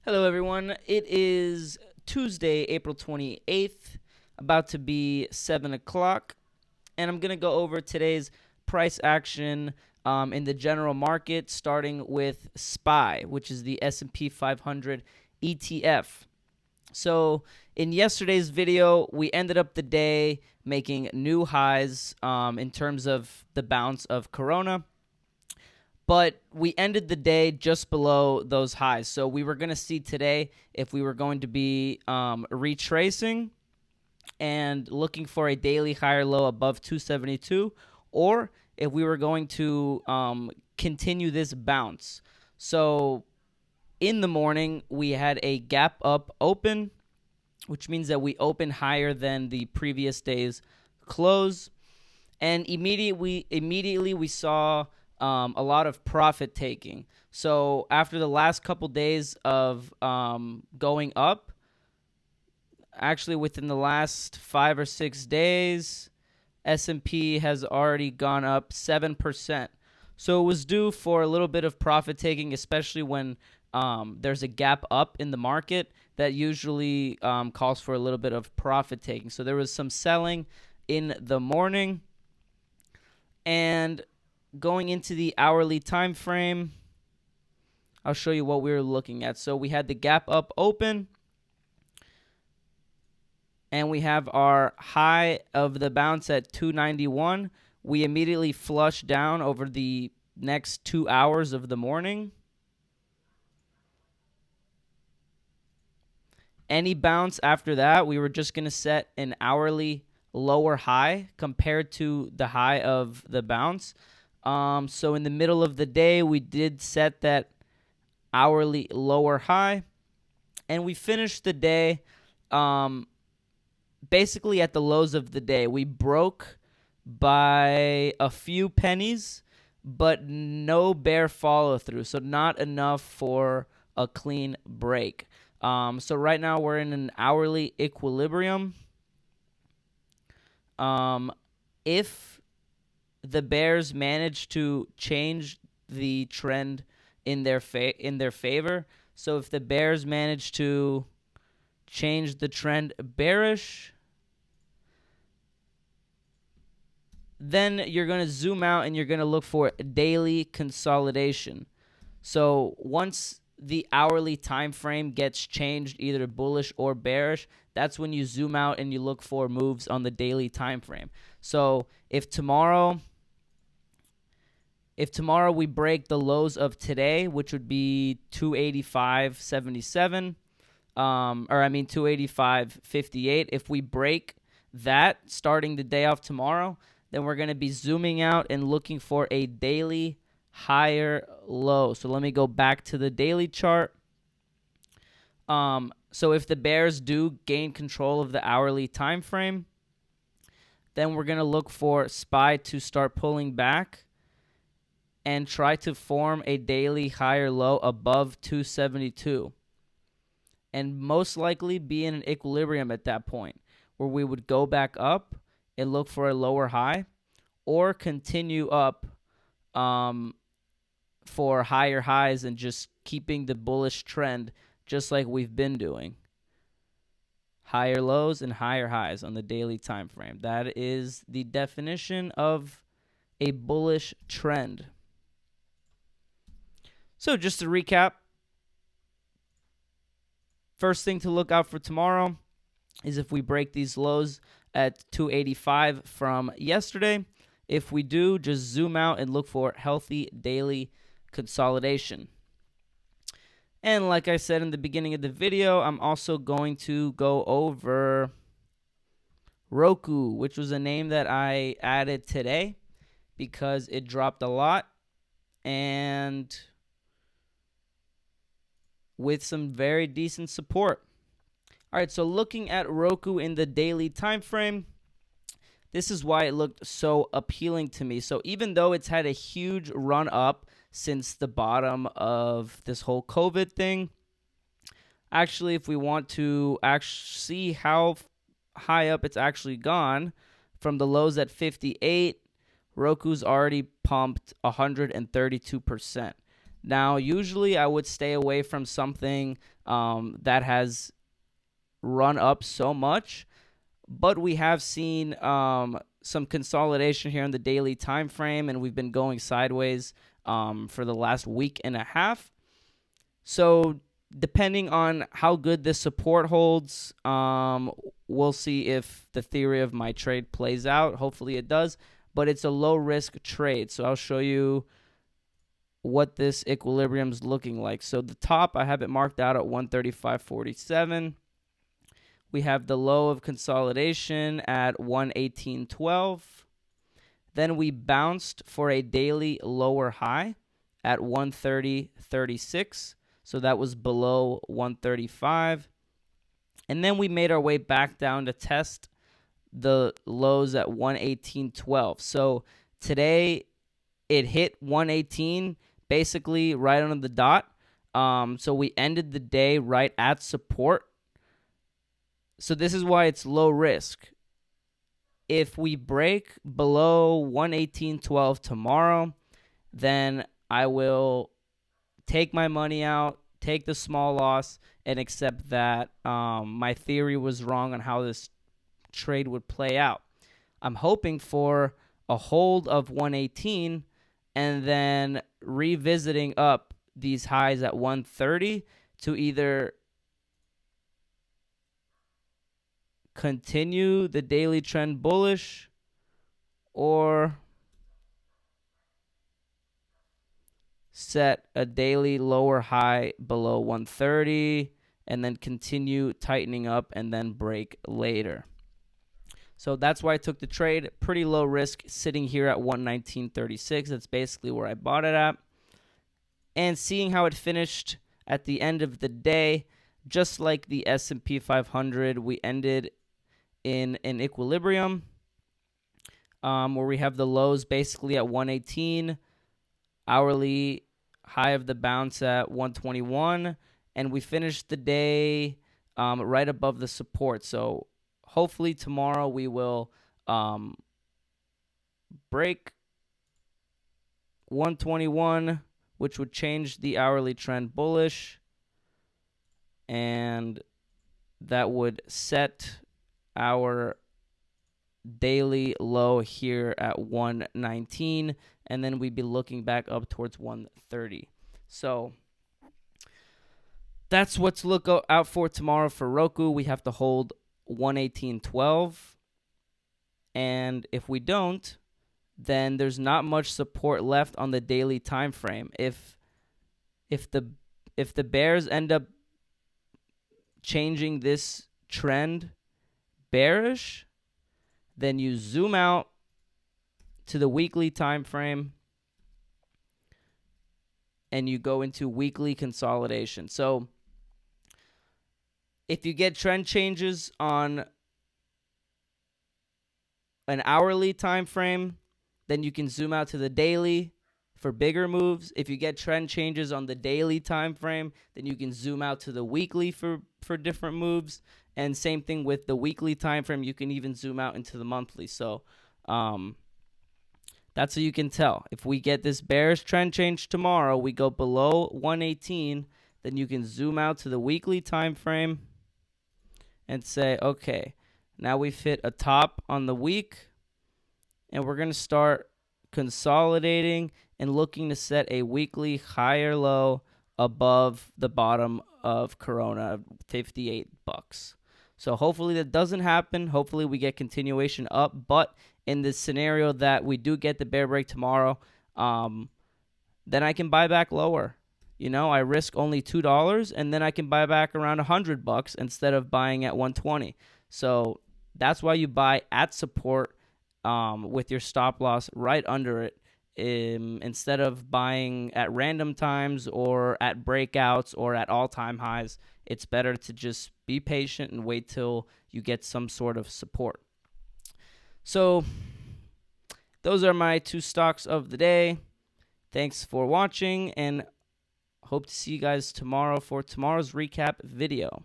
Hello, everyone. It is Tuesday, April 28th, about to be 7 o'clock, and I'm going to go over today's price action in the general market, starting with SPY, which is the S&P 500 ETF. So in yesterday's video, we ended up the day making new highs in terms of the bounce of Corona. But we ended the day just below those highs. So we were going to see today if we were going to be retracing and looking for a daily higher low above 272, or if we were going to continue this bounce. So in the morning, we had a gap up open, which means that we opened higher than the previous day's close. And immediately we saw a lot of profit taking. So after the last couple days of going up, actually within the last 5 or 6 days, S&P has already gone up 7%. So it was due for a little bit of profit taking, especially when there's a gap up in the market. That usually calls for a little bit of profit taking. So there was some selling in the morning. And going into the hourly time frame, I'll show you what we were looking at. So we had the gap up open, and we have our high of the bounce at 291. We immediately flushed down over the next 2 hours of the morning. Any bounce after that, we were just going to set an hourly lower high compared to the high of the bounce. So in the middle of the day, we did set that hourly lower high, and we finished the day basically at the lows of the day. We broke by a few pennies, but no bear follow through, so not enough for a clean break. So right now we're in an hourly equilibrium. If the bears manage to change the trend in their favor, so if the bears manage to change the trend bearish, then you're going to zoom out and you're going to look for daily consolidation. So once the hourly time frame gets changed either bullish or bearish, that's when you zoom out and you look for moves on the daily time frame. So if tomorrow we break the lows of today, which would be 285.77, 285.58, if we break that starting the day off tomorrow, then we're going to be zooming out and looking for a daily higher low. So let me go back to the daily chart. So if the bears do gain control of the hourly time frame, then we're going to look for SPY to start pulling back and try to form a daily higher low above 272. And most likely be in an equilibrium at that point, where we would go back up and look for a lower high, or continue up for higher highs and just keeping the bullish trend just like we've been doing. Higher lows and higher highs on the daily time frame. That is the definition of a bullish trend. So just to recap, first thing to look out for tomorrow is if we break these lows at 285 from yesterday. If we do, just zoom out and look for healthy daily consolidation. And like I said in the beginning of the video, I'm also going to go over ROKU, which was a name that I added today because it dropped a lot and with some very decent support. All right, so looking at ROKU in the daily time frame, this is why it looked so appealing to me. So even though it's had a huge run up since the bottom of this whole COVID thing, actually, if we want to see how high up it's actually gone, from the lows at 58, ROKU's already pumped 132%. Now, usually I would stay away from something that has run up so much, but we have seen some consolidation here in the daily time frame, and we've been going sideways for the last week and a half. So depending on how good this support holds, we'll see if the theory of my trade plays out. Hopefully it does, but it's a low-risk trade. So I'll show you what this equilibrium is looking like. So the top, I have it marked out at 135.47. We have the low of consolidation at 118.12. Then we bounced for a daily lower high at 130.36. So that was below 135. And then we made our way back down to test the lows at 118.12. So today it hit 118 basically right on the dot. So we ended the day right at support. So this is why it's low risk. If we break below 118.12 tomorrow, then I will take my money out, take the small loss, and accept that my theory was wrong on how this trade would play out. I'm hoping for a hold of 118 and then revisiting up these highs at 130 to either continue the daily trend bullish or set a daily lower high below 130 and then continue tightening up and then break later. So that's why I took the trade. Pretty low risk, sitting here at 119.36. That's basically where I bought it at. And seeing how it finished at the end of the day, just like the S&P 500, we ended in an equilibrium where we have the lows basically at 118, hourly high of the bounce at 121, and we finished the day right above the support. So hopefully tomorrow we will break 121, which would change the hourly trend bullish, and that would set our daily low here at 119, and then we'd be looking back up towards 130. So that's what to look out for tomorrow for Roku. We have to hold 118.12, and if we don't, then there's not much support left on the daily time frame. If the bears end up changing this trend bearish, then you zoom out to the weekly time frame and you go into weekly consolidation. So if you get trend changes on an hourly time frame, then you can zoom out to the daily for bigger moves. If you get trend changes on the daily time frame, then you can zoom out to the weekly for different moves. And same thing with the weekly time frame. You can even zoom out into the monthly. So that's how you can tell. If we get this bearish trend change tomorrow, we go below 118, then you can zoom out to the weekly time frame and say, okay, now we've hit a top on the week, and we're going to start consolidating and looking to set a weekly higher low above the bottom of Corona, 58 bucks. So hopefully that doesn't happen. Hopefully we get continuation up. But in this scenario that we do get the bear break tomorrow, then I can buy back lower. You know, I risk only $2, and then I can buy back around $100 instead of buying at 120. So that's why you buy at support with your stop loss right under it, instead of buying at random times or at breakouts or at all-time highs. It's better to just be patient and wait till you get some sort of support. So those are my two stocks of the day. Thanks for watching, and hope to see you guys tomorrow for tomorrow's recap video.